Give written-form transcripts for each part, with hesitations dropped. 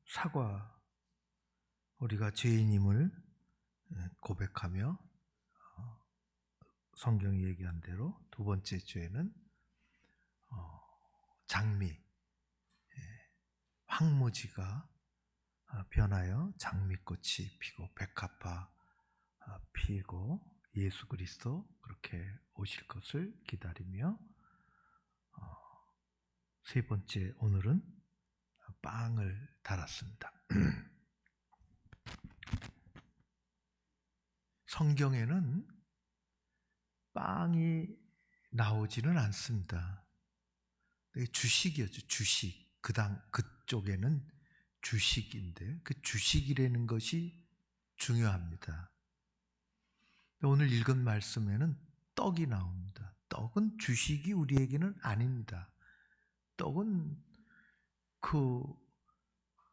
사과, 우리가 죄인임을 고백하며 성경이 얘기한 대로 두 번째 죄는 장미, 황무지가 변하여 장미꽃이 피고 백합화 피고 예수 그리스도 그렇게 오실 것을 기다리며 세 번째 오늘은 빵을 달았습니다. 성경에는 빵이 나오지는 않습니다. 주식이었죠. 주식. 그쪽에는 주식인데 그 주식이라는 것이 중요합니다. 오늘 읽은 말씀에는 떡이 나옵니다. 떡은 주식이 우리에게는 아닙니다. 떡은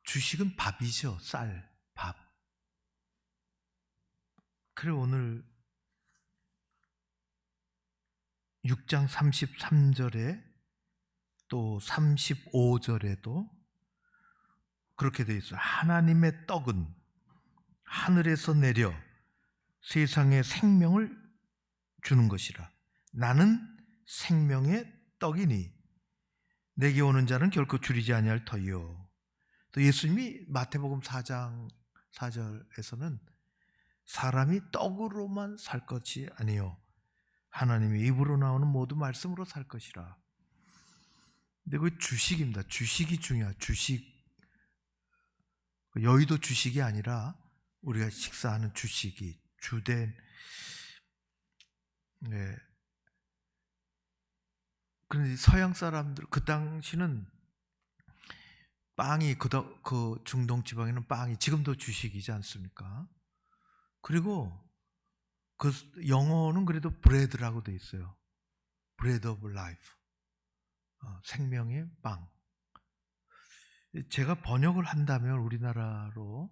주식은 밥이죠. 쌀, 밥. 그래 오늘 6장 33절에 또 35절에도 그렇게 되어 있어요. 하나님의 떡은 하늘에서 내려 세상에 생명을 주는 것이라. 나는 생명의 떡이니 내게 오는 자는 결코 줄이지 아니할 터이요. 또 예수님이 마태복음 4장 4절에서는 사람이 떡으로만 살 것이 아니요 하나님의 입으로 나오는 모든 말씀으로 살 것이라. 근데 그 주식입니다. 주식이 중요해요. 주식. 여의도 주식이 아니라 우리가 식사하는 주식이 주된. 네. 그런데 서양 사람들 그 당시는 빵이 그 중동 지방에는 빵이 지금도 주식이지 않습니까? 그리고 그 영어는 그래도 브레드라고 돼 있어요. 브레드 오브 라이프. 생명의 빵. 제가 번역을 한다면 우리나라로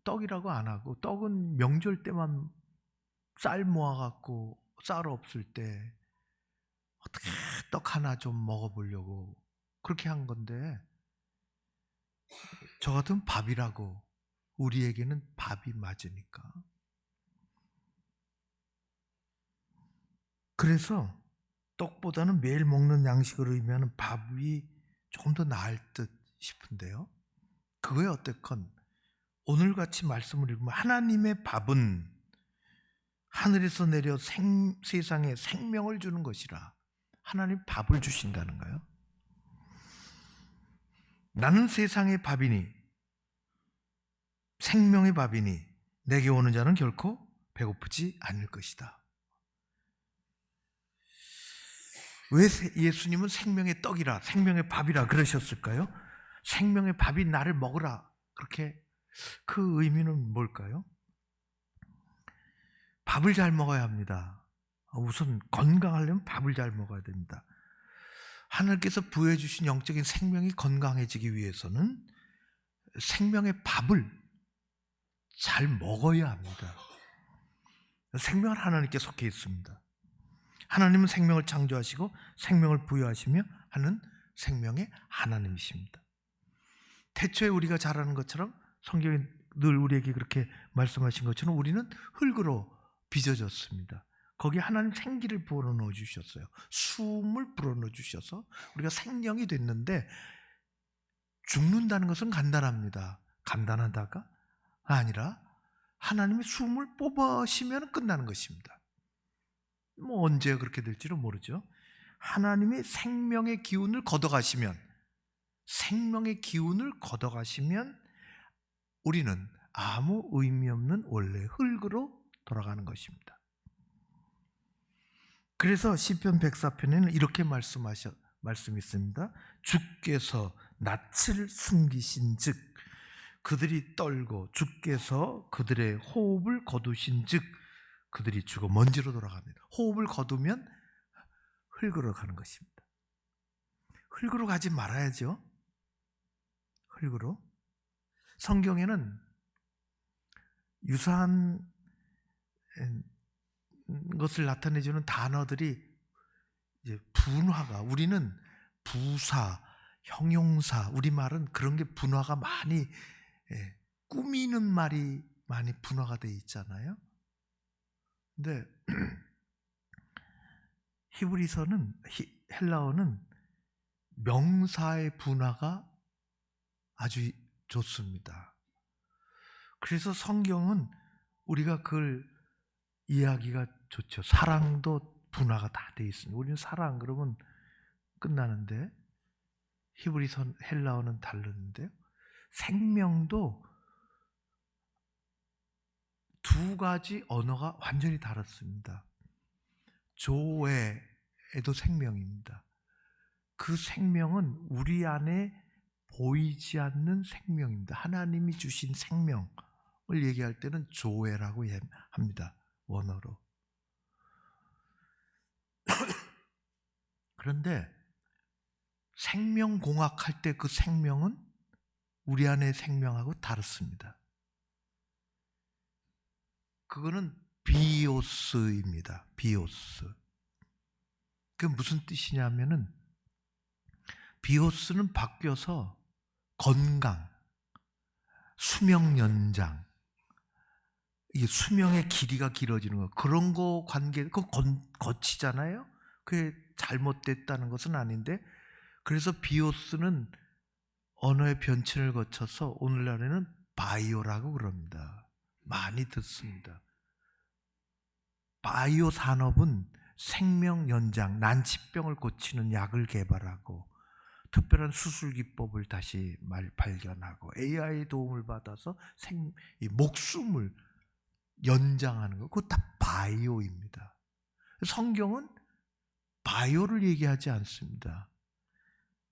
떡이라고 안 하고 떡은 명절 때만 쌀 모아갖고 쌀 없을 때 어떻게 떡 하나 좀 먹어보려고 그렇게 한 건데 저 같은 밥이라고 우리에게는 밥이 맞으니까. 그래서 떡보다는 매일 먹는 양식으로 의미하는 밥이 조금 더 나을 듯 싶은데요. 그거에 어쨌건 오늘같이 말씀을 읽으면 하나님의 밥은 하늘에서 내려 세상에 생명을 주는 것이라. 하나님 밥을 주신다는 거예요. 나는 세상의 밥이니 생명의 밥이니 내게 오는 자는 결코 배고프지 않을 것이다. 왜 예수님은 생명의 떡이라 생명의 밥이라 그러셨을까요? 생명의 밥이 나를 먹으라. 그렇게 그 의미는 뭘까요? 밥을 잘 먹어야 합니다. 우선 건강하려면 밥을 잘 먹어야 됩니다. 하나님께서 부여해 주신 영적인 생명이 건강해지기 위해서는 생명의 밥을 잘 먹어야 합니다. 생명은 하나님께 속해 있습니다. 하나님은 생명을 창조하시고 생명을 부여하시며 하는 생명의 하나님이십니다. 태초에 우리가 잘 아는 것처럼 성경이 늘 우리에게 그렇게 말씀하신 것처럼 우리는 흙으로 빚어졌습니다. 거기에 하나님 생기를 불어넣어 주셨어요. 숨을 불어넣어 주셔서 우리가 생명이 됐는데 죽는다는 것은 간단합니다. 간단하다가 아니라 하나님이 숨을 뽑으시면 끝나는 것입니다. 언제 그렇게 될지는 모르죠. 하나님이 생명의 기운을 걷어가시면 우리는 아무 의미 없는 원래 흙으로 돌아가는 것입니다. 그래서 시편 104편에는 이렇게 말씀이 있습니다. 주께서 낯을 숨기신 즉 그들이 떨고 주께서 그들의 호흡을 거두신 즉 그들이 죽어 먼지로 돌아갑니다. 호흡을 거두면 흙으로 가는 것입니다. 흙으로 가지 말아야죠. 흙으로. 성경에는 유사한 것을 나타내주는 단어들이 이제 분화가 우리는 부사, 형용사, 우리말은 그런 게 분화가 많이, 꾸미는 말이 많이 분화가 돼 있잖아요. 근데 히브리서는, 헬라어는 명사의 분화가 아주 좋습니다. 그래서 성경은 우리가 그걸 이해하기가 좋죠. 사랑도 분화가 다 돼 있습니다. 우리는 사랑 그러면 끝나는데 히브리서 헬라어는 다르는데요. 생명도 두 가지 언어가 완전히 다릅니다. 조에도 생명입니다. 그 생명은 우리 안에 보이지 않는 생명입니다. 하나님이 주신 생명을 얘기할 때는 조에라고 합니다. 원어로. 그런데 생명공학 할 때 그 생명은 우리 안의 생명하고 다릅니다. 그거는 비오스입니다. 비오스. 그게 무슨 뜻이냐면은 비오스는 바뀌어서 건강, 수명 연장, 이게 수명의 길이가 길어지는 거, 그런 거 관계, 그건 거치잖아요. 그게 잘못됐다는 것은 아닌데, 그래서 비오스는 언어의 변천을 거쳐서 오늘날에는 바이오라고 그럽니다. 많이 듣습니다. 바이오 산업은 생명 연장, 난치병을 고치는 약을 개발하고 특별한 수술 기법을 다시 발견하고 AI의 도움을 받아서 이 목숨을 연장하는 거, 그거 다 바이오입니다. 성경은 바이오를 얘기하지 않습니다.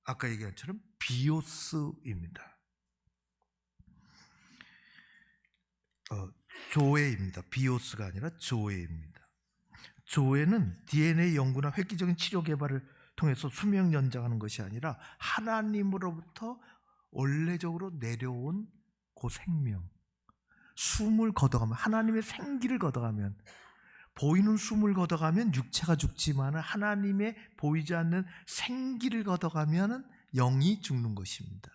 아까 얘기한 것처럼 비오스입니다. 조회입니다. 비오스가 아니라 조회입니다. 조회는 DNA 연구나 획기적인 치료 개발을 통해서 수명 연장하는 것이 아니라 하나님으로부터 원래적으로 내려온 그 생명, 숨을 걷어가면, 하나님의 생기를 걷어가면, 보이는 숨을 걷어가면 육체가 죽지만 하나님의 보이지 않는 생기를 걷어가면 영이 죽는 것입니다.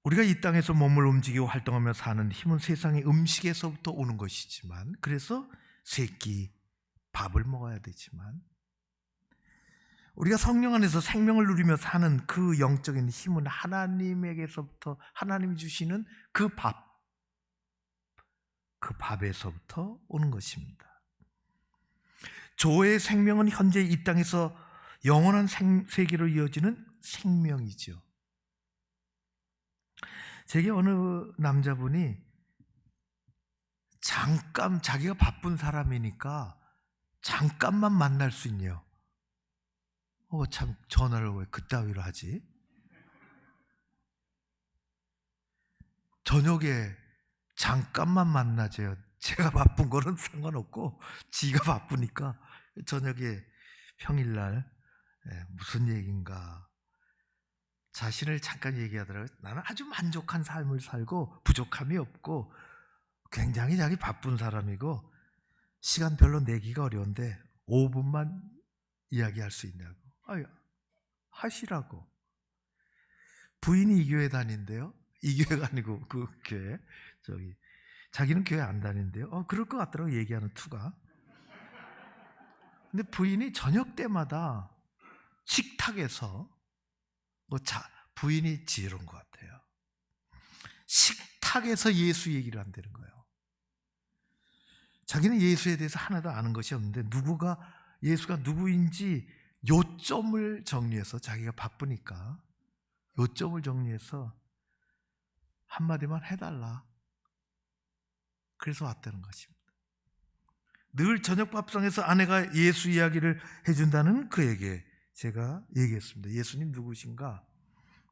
우리가 이 땅에서 몸을 움직이고 활동하며 사는 힘은 세상의 음식에서부터 오는 것이지만, 그래서 세 끼 밥을 먹어야 되지만, 우리가 성령 안에서 생명을 누리며 사는 그 영적인 힘은 하나님에게서부터, 하나님이 주시는 그 밥에서부터 오는 것입니다. 조의 생명은 현재 이 땅에서 영원한 세계로 이어지는 생명이죠. 제게 어느 남자분이 잠깐, 자기가 바쁜 사람이니까 잠깐만 만날 수 있네요. 참, 전화를 왜 그따위로 하지? 저녁에 잠깐만 만나재요. 제가 바쁜 거는 상관없고 지가 바쁘니까 저녁에 평일날 무슨 얘기인가 자신을 잠깐 얘기하더라고요. 나는 아주 만족한 삶을 살고 부족함이 없고 굉장히 자기 바쁜 사람이고 시간 별로 내기가 어려운데 5분만 이야기할 수 있냐고. 하시라고. 부인이 이 교회 다닌대요. 이 교회가 아니고 그 교회, 자기는 교회 안 다닌대요. 그럴 것 같더라고, 얘기하는 투가. 근데 부인이 저녁 때마다 식탁에서 부인이 지혜로운 것 같아요. 식탁에서 예수 얘기를 한다는 거예요. 자기는 예수에 대해서 하나도 아는 것이 없는데 예수가 누구인지 요점을 정리해서, 자기가 바쁘니까 요점을 정리해서 한마디만 해달라. 그래서 왔다는 것입니다. 늘 저녁 밥상에서 아내가 예수 이야기를 해준다는 그에게 제가 얘기했습니다. 예수님 누구신가?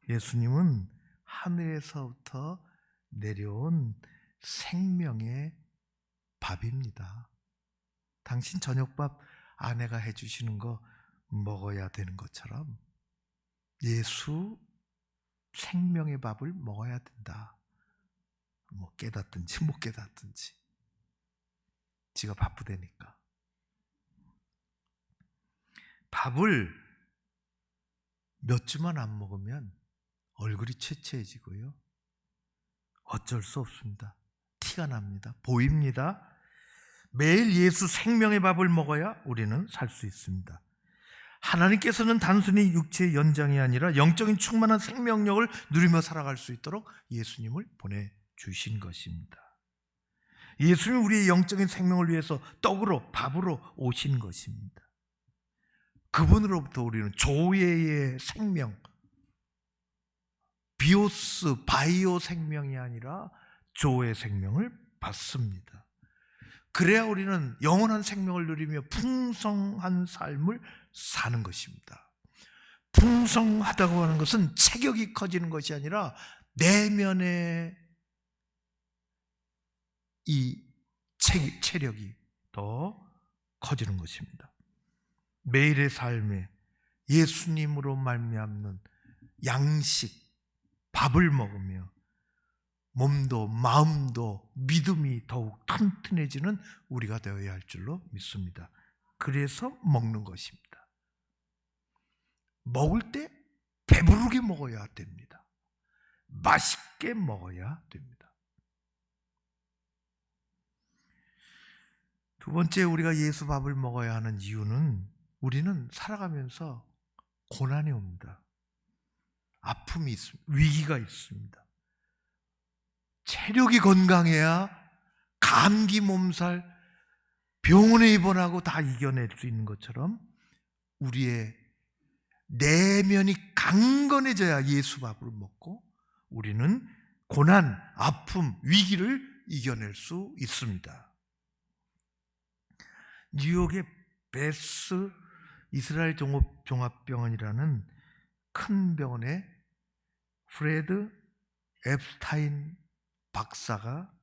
예수님은 하늘에서부터 내려온 생명의 밥입니다. 당신 저녁밥 아내가 해주시는 거 먹어야 되는 것처럼 예수 생명의 밥을 먹어야 된다. 깨닫든지 못 깨닫든지. 지가 바쁘다니까. 밥을 몇 주만 안 먹으면 얼굴이 채채해지고요. 어쩔 수 없습니다. 티가 납니다. 보입니다. 매일 예수 생명의 밥을 먹어야 우리는 살 수 있습니다. 하나님께서는 단순히 육체의 연장이 아니라 영적인 충만한 생명력을 누리며 살아갈 수 있도록 예수님을 보내주신 것입니다. 예수님이 우리의 영적인 생명을 위해서 떡으로 밥으로 오신 것입니다. 그분으로부터 우리는 조예의 생명, 비오스, 바이오 생명이 아니라 조의 생명을 받습니다. 그래야 우리는 영원한 생명을 누리며 풍성한 삶을 사는 것입니다. 풍성하다고 하는 것은 체격이 커지는 것이 아니라 내면의 이 체력이 더 커지는 것입니다. 매일의 삶에 예수님으로 말미암는 양식, 밥을 먹으며 몸도 마음도 믿음이 더욱 튼튼해지는 우리가 되어야 할 줄로 믿습니다. 그래서 먹는 것입니다. 먹을 때 배부르게 먹어야 됩니다. 맛있게 먹어야 됩니다. 두 번째, 우리가 예수 밥을 먹어야 하는 이유는 우리는 살아가면서 고난이 옵니다. 아픔이 있습니다. 위기가 있습니다. 체력이 건강해야 감기 몸살, 병원에 입원하고 다 이겨낼 수 있는 것처럼 우리의 내면이 강건해져야 예수 밥을 먹고 우리는 고난, 아픔, 위기를 이겨낼 수 있습니다. 뉴욕의 베스 이스라엘 종합병원이라는 큰 병원에 프레드 앱스타인 박사가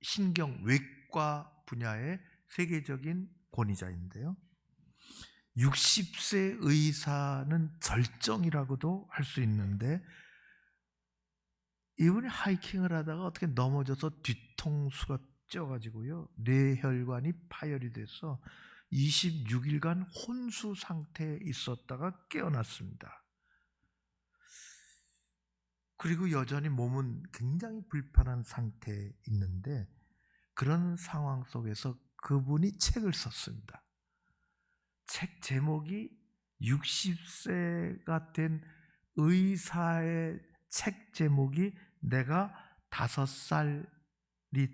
신경외과 분야의 세계적인 권위자인데요. 60세 의사는 절정이라고도 할 수 있는데 이분이 하이킹을 하다가 어떻게 넘어져서 뒤통수가 쪄가지고요, 뇌혈관이 파열이 돼서 26일간 혼수 상태에 있었다가 깨어났습니다. 그리고 여전히 몸은 굉장히 불편한 상태에 있는데 그런 상황 속에서 그분이 책을 썼습니다. 책 제목이 60세가 된 의사의 책 제목이 내가 5살이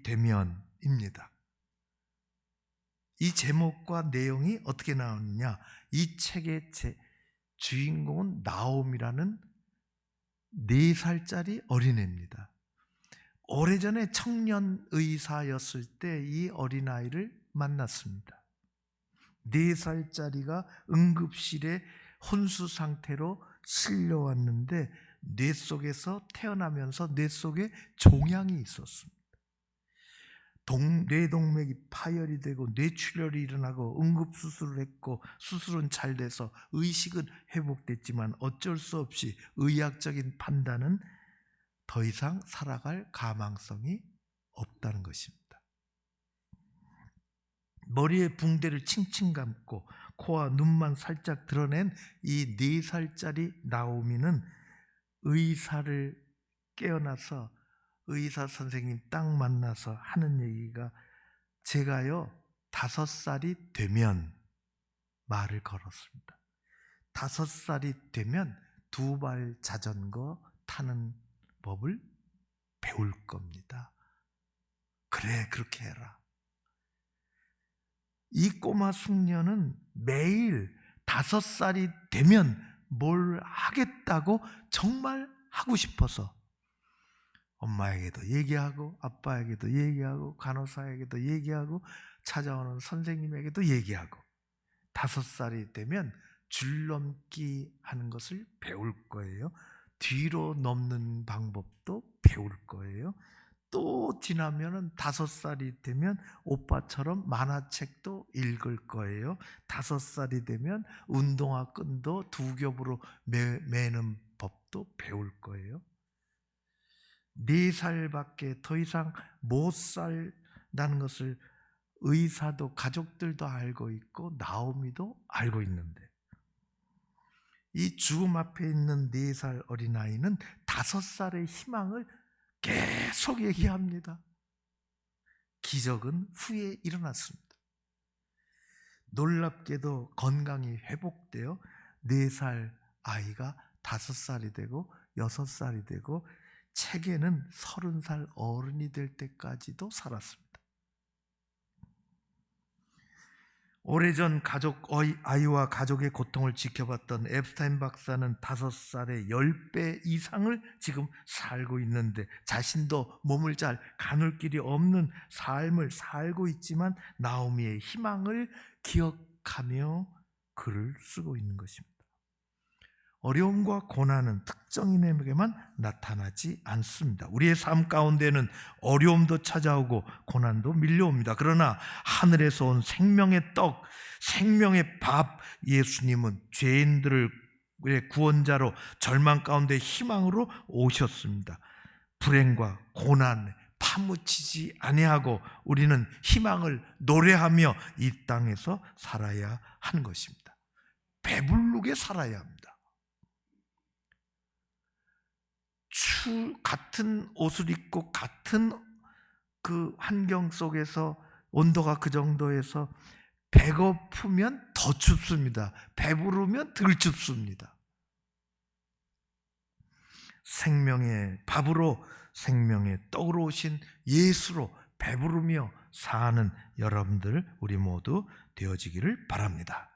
되면입니다. 이 제목과 내용이 어떻게 나오느냐, 이 책의 주인공은 나옴이라는 4살짜리 어린애입니다. 오래전에 청년 의사였을 때 이 어린아이를 만났습니다. 4살짜리가 응급실에 혼수 상태로 실려왔는데 뇌 속에서 태어나면서 뇌 속에 종양이 있었습니다. 뇌동맥이 파열이 되고 뇌출혈이 일어나고 응급수술을 했고 수술은 잘 돼서 의식은 회복됐지만 어쩔 수 없이 의학적인 판단은 더 이상 살아갈 가망성이 없다는 것입니다. 머리에 붕대를 칭칭 감고 코와 눈만 살짝 드러낸 이 4살짜리 나오미는 의사를 깨어나서 의사 선생님 딱 만나서 하는 얘기가, 제가요 5살이 되면, 말을 걸었습니다. 5살이 되면 2발 자전거 타는 법을 배울 겁니다. 그래, 그렇게 해라. 이 꼬마 숙녀는 매일 5살이 되면 뭘 하겠다고 정말 하고 싶어서 엄마에게도 얘기하고 아빠에게도 얘기하고 간호사에게도 얘기하고 찾아오는 선생님에게도 얘기하고 5살이 되면 줄넘기 하는 것을 배울 거예요. 뒤로 넘는 방법도 배울 거예요. 또 지나면은 5살이 되면 오빠처럼 만화책도 읽을 거예요. 5살이 되면 운동화 끈도 2겹으로 매는 법도 배울 거예요. 4살밖에 더 이상 못 살다는 것을 의사도 가족들도 알고 있고 나오미도 알고 있는데 이 죽음 앞에 있는 4살 어린아이는 5살의 희망을 계속 얘기합니다. 기적은 후에 일어났습니다. 놀랍게도 건강이 회복되어 4살 아이가 5살이 되고 6살이 되고 책에는 30살 어른이 될 때까지도 살았습니다. 오래전 아이와 가족의 고통을 지켜봤던 앱스타인 박사는 5살의 10배 이상을 지금 살고 있는데 자신도 몸을 잘 가눌 길이 없는 삶을 살고 있지만 나오미의 희망을 기억하며 글을 쓰고 있는 것입니다. 어려움과 고난은 특정인에게만 나타나지 않습니다. 우리의 삶 가운데는 어려움도 찾아오고 고난도 밀려옵니다. 그러나 하늘에서 온 생명의 떡, 생명의 밥 예수님은 죄인들의 구원자로 절망 가운데 희망으로 오셨습니다. 불행과 고난에 파묻히지 아니하고 우리는 희망을 노래하며 이 땅에서 살아야 하는 것입니다. 배부르게 살아야 합니다. 같은 옷을 입고 같은 그 환경 속에서 온도가 그 정도에서 배고프면 더 춥습니다. 배부르면 덜 춥습니다. 생명의 밥으로 생명의 떡으로 오신 예수로 배부르며 사는 여러분들 우리 모두 되어지기를 바랍니다.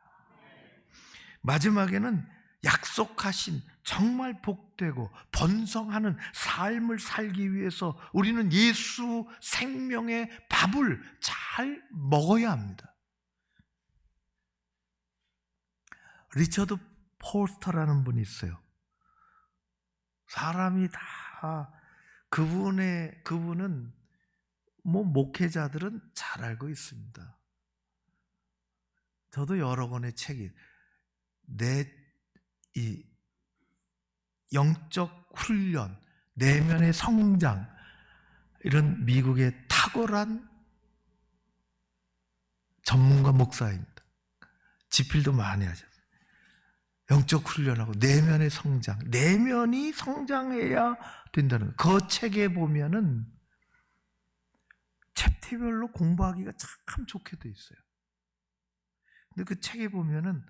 마지막에는 약속하신 정말 복되고 번성하는 삶을 살기 위해서 우리는 예수 생명의 밥을 잘 먹어야 합니다. 리처드 폴스터라는 분이 있어요. 사람이 다 그분은 목회자들은 잘 알고 있습니다. 저도 여러 권의 책이 이 영적 훈련, 내면의 성장 이런 미국의 탁월한 전문가 목사입니다. 집필도 많이 하셨어요. 영적 훈련하고 내면의 성장, 내면이 성장해야 된다는 그 책에 보면은 챕터별로 공부하기가 참 좋게 돼 있어요. 근데 그 책에 보면은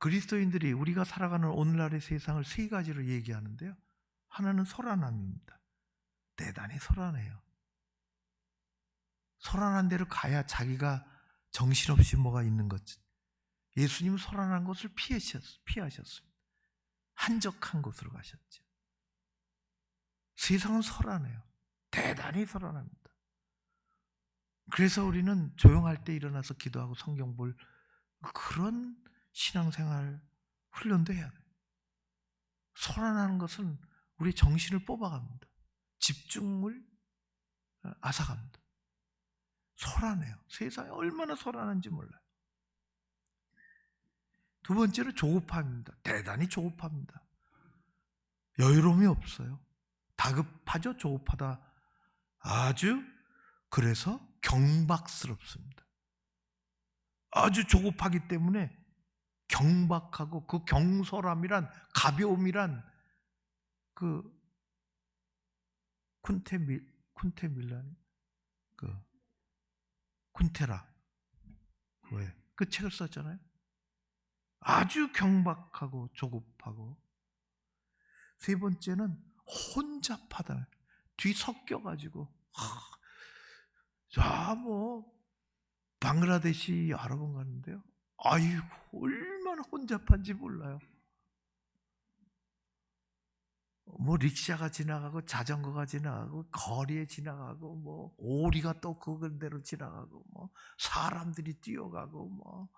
그리스도인들이 우리가 살아가는 오늘날의 세상을 3가지로 얘기하는데요. 하나는 소란함입니다. 대단히 소란해요. 소란한 대로 가야 자기가 정신없이 뭐가 있는 것. 예수님은 소란한 곳을 피하셨습니다. 한적한 곳으로 가셨죠. 세상은 소란해요. 대단히 소란합니다. 그래서 우리는 조용할 때 일어나서 기도하고 성경 볼 그런 신앙생활 훈련도 해야 돼요. 소란하는 것은 우리 정신을 뽑아갑니다. 집중을 앗아갑니다. 소란해요. 세상에 얼마나 소란한지 몰라요. 2번째로 조급함입니다. 대단히 조급합니다. 여유로움이 없어요. 다급하죠. 조급하다. 아주 그래서 경박스럽습니다. 아주 조급하기 때문에 경박하고 그 경솔함이란 가벼움이란 그 쿤테밀란 쿤테라 왜? 그 책을 썼잖아요. 아주 경박하고 조급하고 3번째는 혼잡하다. 뒤섞여가지고 방글라데시 여러 번 갔는데요. 아이고 얼마나 혼잡한지 몰라요. 릭샤가 지나가고 자전거가 지나가고 거리에 지나가고 오리가 또 그건대로 지나가고 사람들이 뛰어가고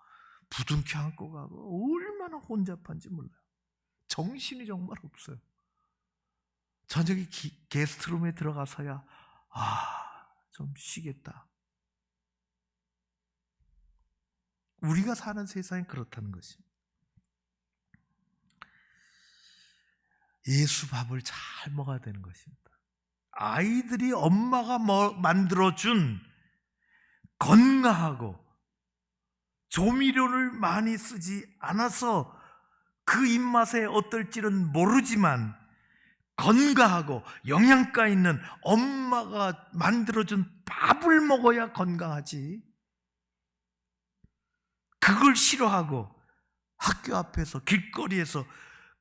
부둥켜 안고 가고 얼마나 혼잡한지 몰라요. 정신이 정말 없어요. 저녁에 게스트룸에 들어가서야 좀 쉬겠다. 우리가 사는 세상이 그렇다는 것입니다. 예수 밥을 잘 먹어야 되는 것입니다. 아이들이 엄마가 만들어준 건강하고 조미료를 많이 쓰지 않아서 그 입맛에 어떨지는 모르지만 건강하고 영양가 있는 엄마가 만들어준 밥을 먹어야 건강하지. 그걸 싫어하고 학교 앞에서 길거리에서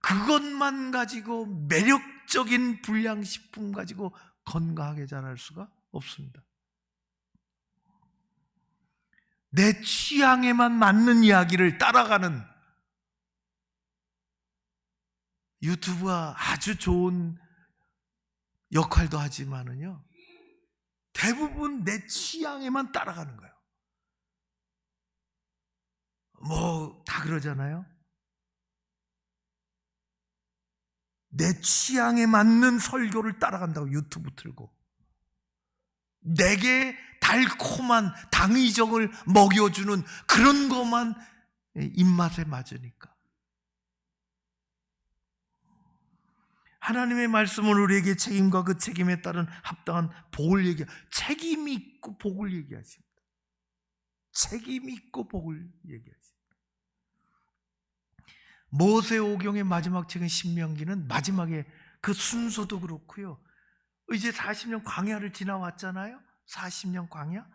그것만 가지고 매력적인 불량식품 가지고 건강하게 자랄 수가 없습니다. 내 취향에만 맞는 이야기를 따라가는 유튜브가 아주 좋은 역할도 하지만은요, 대부분 내 취향에만 따라가는 거예요. 뭐 다 그러잖아요. 내 취향에 맞는 설교를 따라간다고 유튜브 틀고, 내게 달콤한 당위정을 먹여주는 그런 것만 입맛에 맞으니까. 하나님의 말씀은 우리에게 책임과 그 책임에 따른 합당한 복을 책임이 있고 복을 얘기하십니다. 책임이 있고 복을 얘기하십니다. 모세오경의 마지막 책인 신명기는 마지막에 그 순서도 그렇고요. 이제 40년 광야를 지나왔잖아요. 40년 광야.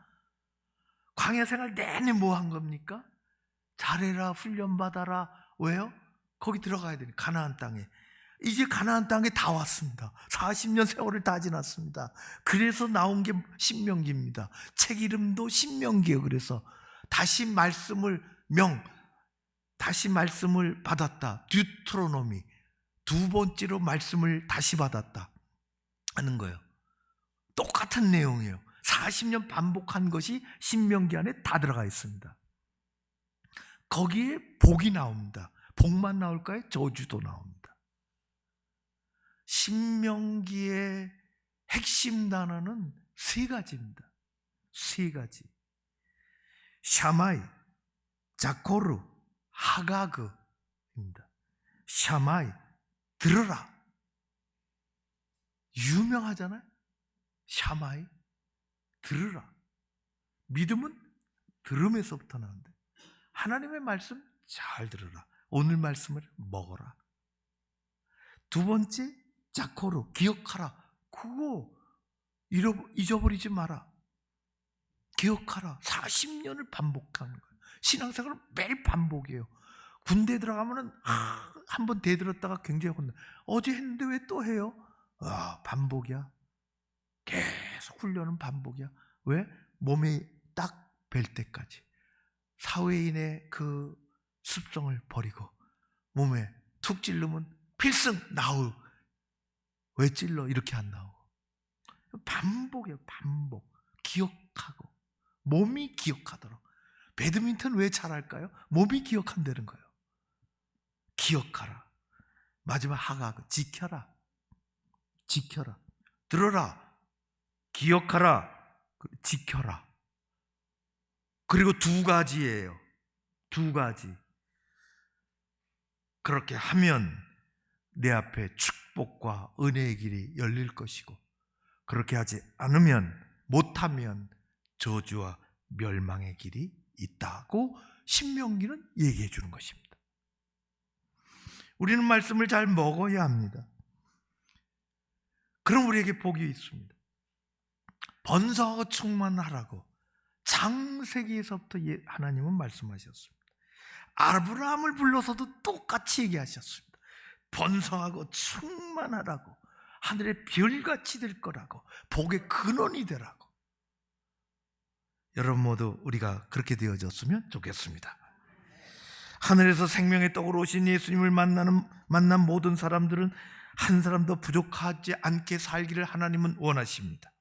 광야 생활 내내 뭐 한 겁니까? 잘해라, 훈련받아라. 왜요? 거기 들어가야 되니, 가나안 땅에. 이제 가나안 땅에 다 왔습니다. 40년 세월을 다 지났습니다. 그래서 나온 게 신명기입니다. 책 이름도 신명기예요. 그래서 다시 말씀을 받았다. 듀트로노미. 두 번째로 말씀을 다시 받았다 하는 거예요. 똑같은 내용이에요. 40년 반복한 것이 신명기 안에 다 들어가 있습니다. 거기에 복이 나옵니다. 복만 나올까요? 저주도 나옵니다. 신명기의 핵심 단어는 세 가지입니다. 세 가지. 샤마이, 자코르, 하가그입니다. 샤마이, 들어라. 유명하잖아요. 샤마이, 들으라. 믿음은 들음에서부터 나는데, 하나님의 말씀 잘 들으라. 오늘 말씀을 먹어라. 두 번째, 자코르, 기억하라. 그거 잊어버리지 마라. 기억하라. 40년을 반복하는 거예요. 신앙생활은 매일 반복이에요. 군대 들어가면은 한번 대들었다가 굉장히 혼나. 어제 했는데 왜 또 해요? 반복이야. 계속 훈련은 반복이야. 왜? 몸이 딱 뵐 때까지. 사회인의 그 습성을 버리고 몸에 툭 찔르면 필승 나우. 왜 찔러? 이렇게 안 나오고. 반복이에요. 반복. 기억하고. 몸이 기억하도록. 배드민턴 왜 잘할까요? 몸이 기억한다는 거예요. 기억하라. 마지막 하가, 지켜라. 지켜라. 들어라. 기억하라. 지켜라. 그리고 두 가지예요. 두 가지. 그렇게 하면 내 앞에 축복과 은혜의 길이 열릴 것이고, 그렇게 하지 않으면, 못하면 저주와 멸망의 길이 있다고 신명기는 얘기해 주는 것입니다. 우리는 말씀을 잘 먹어야 합니다. 그럼 우리에게 복이 있습니다. 번성하고 충만하라고 창세기에서부터 하나님은 말씀하셨습니다. 아브라함을 불러서도 똑같이 얘기하셨습니다. 번성하고 충만하라고, 하늘의 별같이 될 거라고, 복의 근원이 되라고. 여러분 모두 우리가 그렇게 되어졌으면 좋겠습니다. 하늘에서 생명의 떡으로 오신 예수님을 만난 모든 사람들은 한 사람도 부족하지 않게 살기를 하나님은 원하십니다.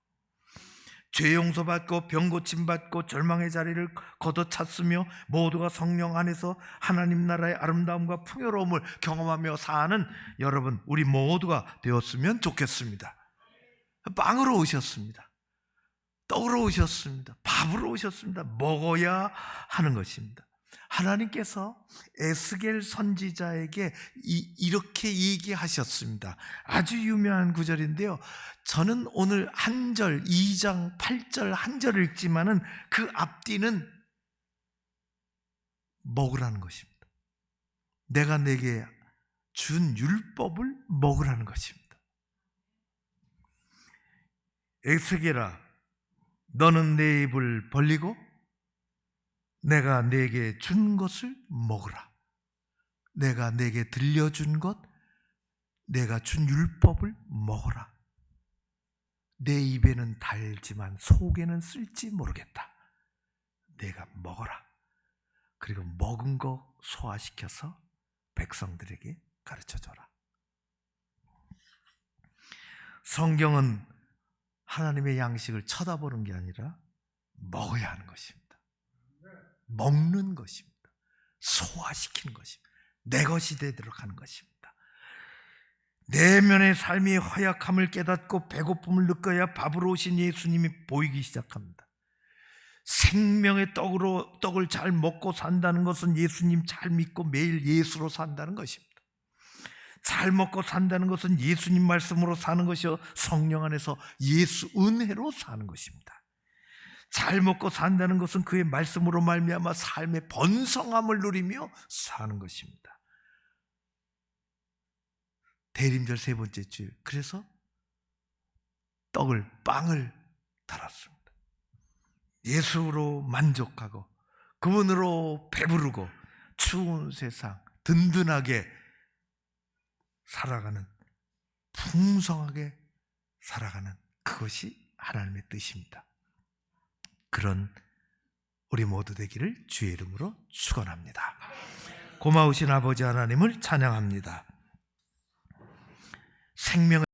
죄 용서받고 병 고침받고 절망의 자리를 걷어찼으며 모두가 성령 안에서 하나님 나라의 아름다움과 풍요로움을 경험하며 사는 여러분, 우리 모두가 되었으면 좋겠습니다. 빵으로 오셨습니다. 떡으로 오셨습니다. 밥으로 오셨습니다. 먹어야 하는 것입니다. 하나님께서 에스겔 선지자에게 이렇게 얘기하셨습니다. 아주 유명한 구절인데요. 저는 오늘 한 절, 2장 8절 한 절을 읽지만은 그 앞뒤는 먹으라는 것입니다. 내가 내게 준 율법을 먹으라는 것입니다. 에스겔아, 너는 내 입을 벌리고 내가 네게 준 것을 먹으라. 내가 네게 들려준 것, 내가 준 율법을 먹어라. 내 입에는 달지만 속에는 쓸지 모르겠다. 내가 먹어라. 그리고 먹은 거 소화시켜서 백성들에게 가르쳐줘라. 성경은 하나님의 양식을 쳐다보는 게 아니라 먹어야 하는 것입니다. 먹는 것입니다. 소화시키는 것입니다. 내 것이 되도록 하는 것입니다. 내면의 삶이 허약함을 깨닫고 배고픔을 느껴야 밥으로 오신 예수님이 보이기 시작합니다. 생명의 떡을 잘 먹고 산다는 것은 예수님 잘 믿고 매일 예수로 산다는 것입니다. 잘 먹고 산다는 것은 예수님 말씀으로 사는 것이요, 성령 안에서 예수 은혜로 사는 것입니다. 잘 먹고 산다는 것은 그의 말씀으로 말미암아 삶의 번성함을 누리며 사는 것입니다. 대림절 세 번째 주일, 그래서 빵을 달았습니다. 예수로 만족하고 그분으로 배부르고 추운 세상 든든하게 살아가는, 풍성하게 살아가는, 그것이 하나님의 뜻입니다. 그런 우리 모두 되기를 주의 이름으로 축원합니다. 고마우신 아버지 하나님을 찬양합니다. 생명을